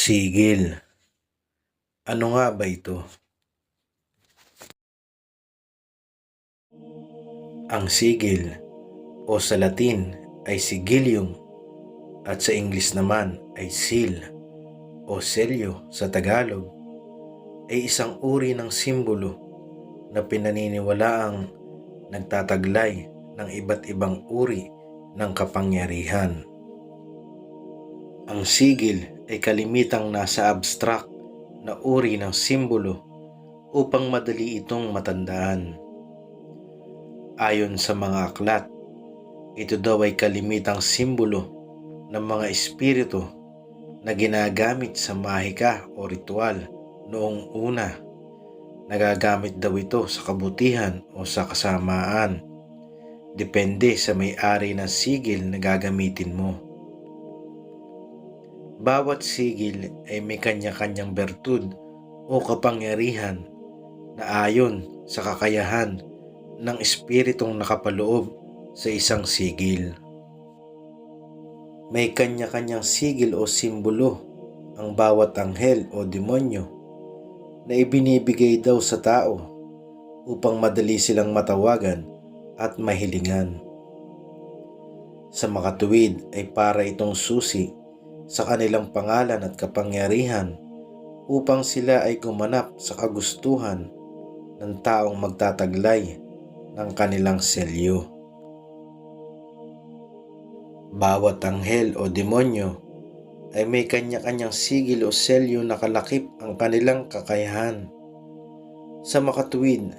Sigil. Ano nga ba ito? Ang sigil o sa Latin ay sigilium at sa Ingles naman ay seal o selyo sa Tagalog ay isang uri ng simbolo na pinaniniwalaang nagtataglay ng iba't ibang uri ng kapangyarihan. Ang sigil ay kalimitang nasa abstract na uri ng simbolo upang madali itong matandaan. Ayon sa mga aklat, ito daw ay kalimitang simbolo ng mga espiritu na ginagamit sa mahika o ritual noong una. Nagagamit daw ito sa kabutihan o sa kasamaan. Depende sa may-ari ng sigil na gagamitin mo. Bawat sigil ay may kanya-kanyang bertud o kapangyarihan na ayon sa kakayahan ng espiritong nakapaloob sa isang sigil. May kanya-kanyang sigil o simbolo ang bawat anghel o demonyo na ibinibigay daw sa tao upang madali silang matawagan at mahilingan. Sa makatuwid ay para itong susi sa kanilang pangalan at kapangyarihan upang sila ay gumanap sa kagustuhan ng taong magtataglay ng kanilang selyo. Bawat anghel o demonyo ay may kanya-kanyang sigil o selyo na kalakip ang kanilang kakayahan. Sa makatuwid,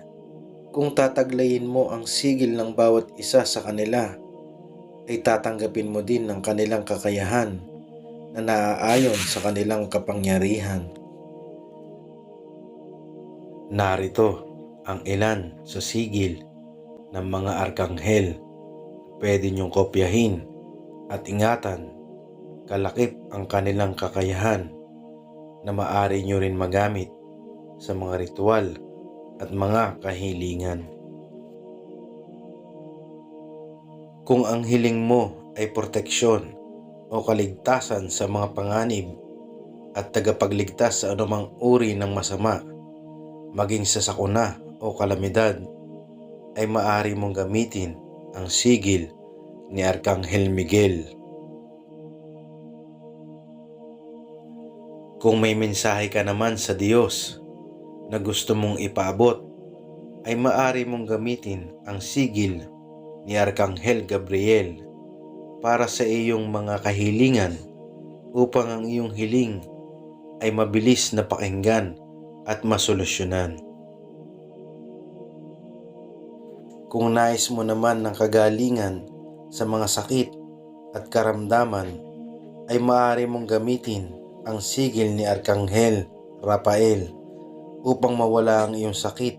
kung tataglayin mo ang sigil ng bawat isa sa kanila, ay tatanggapin mo din ng kanilang kakayahan na naaayon sa kanilang kapangyarihan. Narito ang ilan sa sigil ng mga arkanghel. Pwede niyong kopyahin at ingatan. Kalakip ang kanilang kakayahan na maaari niyo rin magamit sa mga ritual at mga kahilingan. Kung ang hiling mo ay proteksyon o kaligtasan sa mga panganib at tagapagligtas sa anumang uri ng masama, maging sa sakuna o kalamidad, ay maaari mong gamitin ang sigil ni Arkanghel Miguel. Kung may mensahe ka naman sa Diyos na gusto mong ipaabot, ay maaari mong gamitin ang sigil ni Arkanghel Gabriel para sa iyong mga kahilingan upang ang iyong hiling ay mabilis na pakinggan at masolusyonan. Kung nais mo naman ng kagalingan sa mga sakit at karamdaman, ay maaari mong gamitin ang sigil ni Arkanghel Rafael upang mawala ang iyong sakit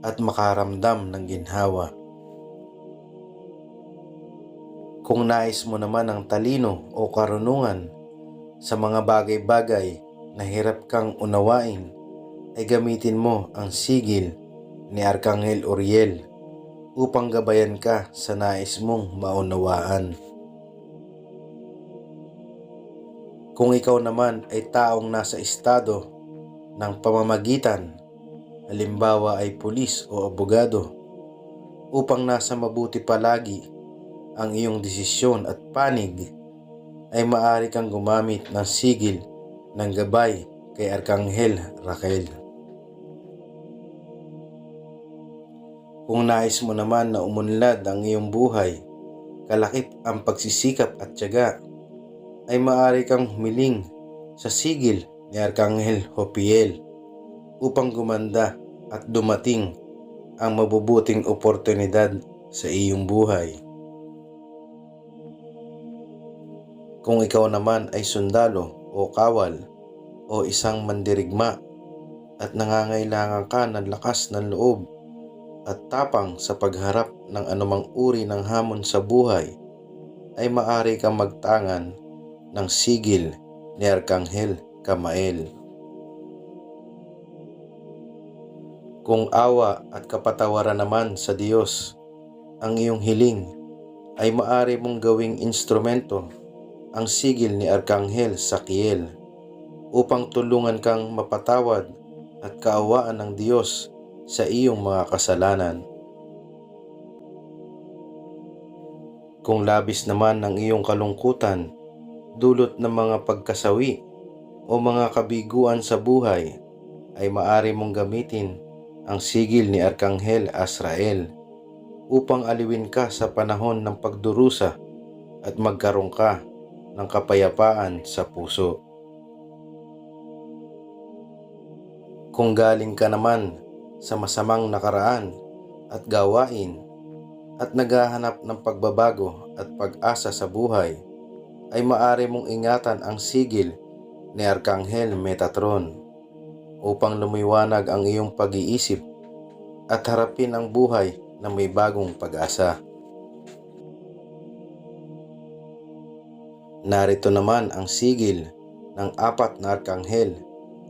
at makaramdam ng ginhawa. Kung nais mo naman ng talino o karunungan sa mga bagay-bagay na hirap kang unawain, ay gamitin mo ang sigil ni Arkanghel Uriel upang gabayan ka sa nais mong maunawaan. Kung ikaw naman ay taong nasa estado ng pamamagitan, halimbawa ay pulis o abogado, upang nasa mabuti palagi ang iyong desisyon at panig, ay maaari kang gumamit ng sigil ng gabay kay Arkanghel Raquel. Kung nais mo naman na umunlad ang iyong buhay, kalakip ang pagsisikap at tiyaga, ay maaari kang humiling sa sigil ni Arkanghel Jofiel upang gumanda at dumating ang mabubuting oportunidad sa iyong buhay. Kung ikaw naman ay sundalo o kawal o isang mandirigma at nangangailangan ka ng lakas ng loob at tapang sa pagharap ng anumang uri ng hamon sa buhay, ay maaari kang magtangan ng sigil ni Arkanghel Kamael. Kung awa at kapatawaran naman sa Diyos ang iyong hiling, ay maaari mong gawing instrumento ang sigil ni Arkanghel Saquiel upang tulungan kang mapatawad at kaawaan ng Diyos sa iyong mga kasalanan. Kung labis naman ang iyong kalungkutan, dulot ng mga pagkasawi o mga kabiguan sa buhay, ay maaari mong gamitin ang sigil ni Arkanghel Azrael upang aliwin ka sa panahon ng pagdurusa at magkaroon ka ng kapayapaan sa puso. Kung galing ka naman sa masamang nakaraan at gawain at naghahanap ng pagbabago at pag-asa sa buhay, ay maaari mong ingatan ang sigil ni Arkanghel Metatron upang lumiwanag ang iyong pag-iisip at harapin ang buhay na may bagong pag-asa. Narito naman ang sigil ng 4 na arkanghel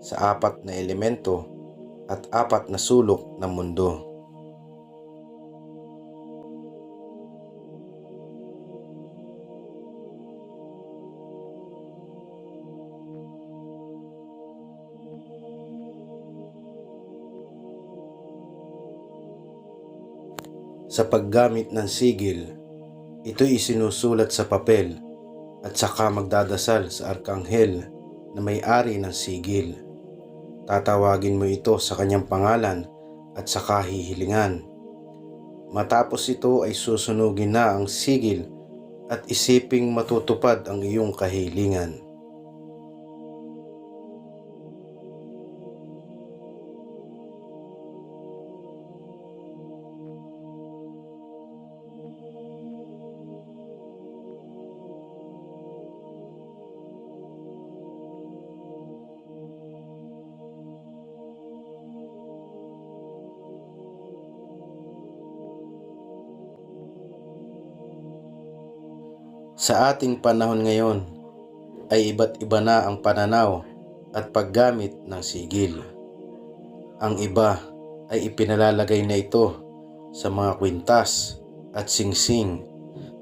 sa 4 na elemento at 4 na sulok ng mundo. Sa paggamit ng sigil, ito'y isinusulat sa papel at saka magdadasal sa arkanghel na may-ari ng sigil. Tatawagin mo ito sa kanyang pangalan at saka hihilingan. Matapos ito ay susunugin na ang sigil at isiping matutupad ang iyong kahilingan. Sa ating panahon ngayon ay iba't iba na ang pananaw at paggamit ng sigil. Ang iba ay ipinalalagay na ito sa mga kwintas at singsing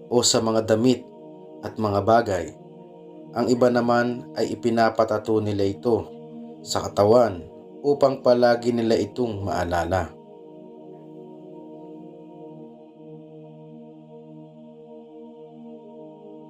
o sa mga damit at mga bagay. Ang iba naman ay ipinapatato nila ito sa katawan upang palagi nila itong maalala.